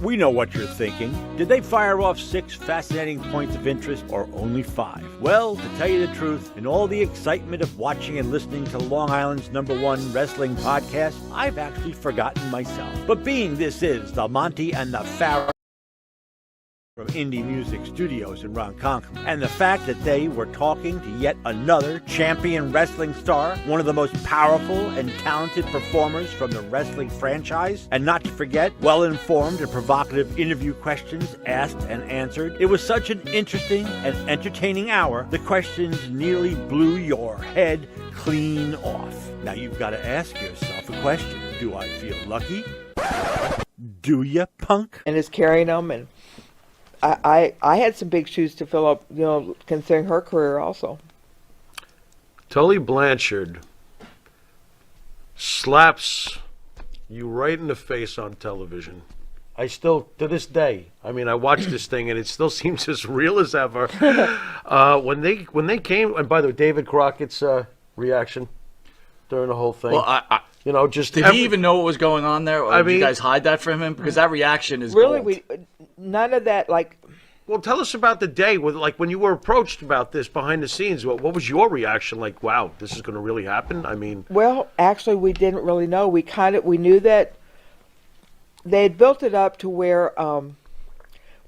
We know what you're thinking. Did they fire off 6 fascinating points of interest or only 5? Well, to tell you the truth, in all the excitement of watching and listening to Long Island's #1 wrestling podcast, I've actually forgotten myself. But being this is the Monty and the Pharaoh from Indie Music Studios in Ronkonkoma, and the fact that they were talking to yet another champion wrestling star, one of the most powerful and talented performers from the wrestling franchise, and not to forget, well-informed and provocative interview questions asked and answered. It was such an interesting and entertaining hour, the questions nearly blew your head clean off. Now you've got to ask yourself a question. Do I feel lucky? Do ya, punk? And is carrying them, and I had some big shoes to fill up, considering her career also. Tully Blanchard slaps you right in the face on television. I still, to this day, I watch this thing and it still seems as real as ever. When they came, and by the way, David Crockett's reaction during the whole thing. Well, did he even know what was going on there? Or did you guys hide that from him? Because that reaction is really gold. None of that. Well, tell us about the day when you were approached about this behind the scenes. What was your reaction? Like, wow, this is going to really happen? Well, actually, we didn't really know. We knew that they had built it up to where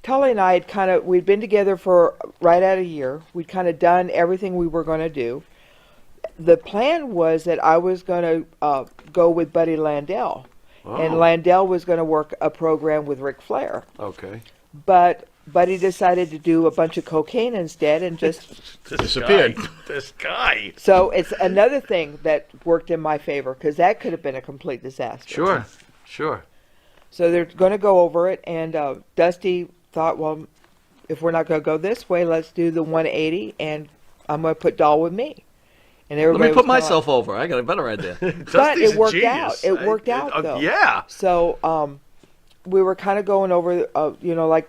Tully and I we'd been together for right at a year. We'd kind of done everything we were going to do. The plan was that I was going to go with Buddy Landell, and Landell was going to work a program with Ric Flair. Okay. But Buddy decided to do a bunch of cocaine instead and just disappeared. This guy. So it's another thing that worked in my favor, because that could have been a complete disaster. Sure. So they're going to go over it, and Dusty thought, well, if we're not going to go this way, let's do the 180, and I'm going to put Doll with me. And let me put myself over. I got a better idea. But it worked out. It worked out, though. Yeah. So we were kind of going over,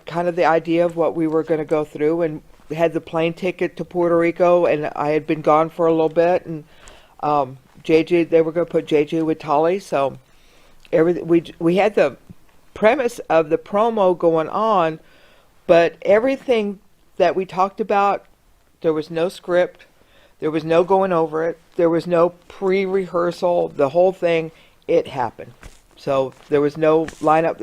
kind of the idea of what we were going to go through, and we had the plane ticket to Puerto Rico, and I had been gone for a little bit, and JJ, they were going to put JJ with Tully, so we had the premise of the promo going on, but everything that we talked about, there was no script. There was no going over it. There was no pre-rehearsal. The whole thing, it happened. So there was no lineup.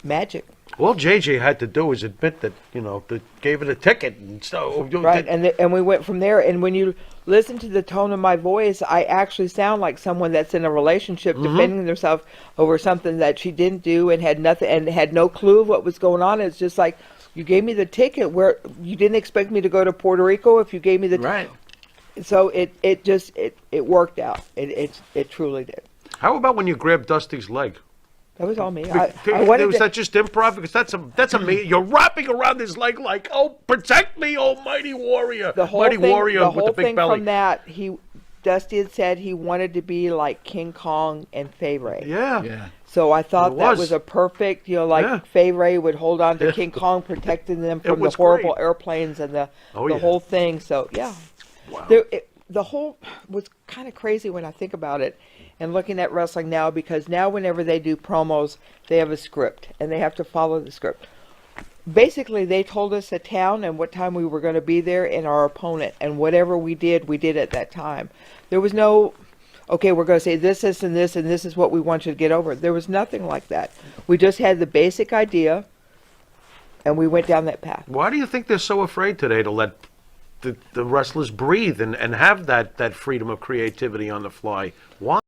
Magic. All JJ had to do was admit that, they gave it a ticket. And so, right, and we went from there. And when you listen to the tone of my voice, I actually sound like someone that's in a relationship defending themselves over something that she didn't do and had nothing and had no clue of what was going on. It's just like, you gave me the ticket where you didn't expect me to go to Puerto Rico if you gave me the right. So it worked out. It truly did. How about when you grabbed Dusty's leg? That was all me. Was that just improv? Because that's amazing. You're wrapping around his leg like, oh, protect me, oh mighty warrior. The whole mighty thing, warrior the with whole the big thing belly. from that, Dusty had said he wanted to be like King Kong and Fay Ray. Yeah. So I thought that was a perfect, Fay Ray would hold on to King Kong, protecting them from the horrible airplanes and the whole thing. So, yeah. Wow. The whole was kind of crazy when I think about it and looking at wrestling now, because now whenever they do promos, they have a script and they have to follow the script. Basically, they told us a town and what time we were going to be there and our opponent, and whatever we did at that time. There was no, okay, we're going to say this, and this is what we want you to get over. There was nothing like that. We just had the basic idea, and we went down that path. Why do you think they're so afraid today to let the wrestlers breathe and have that freedom of creativity on the fly? Why?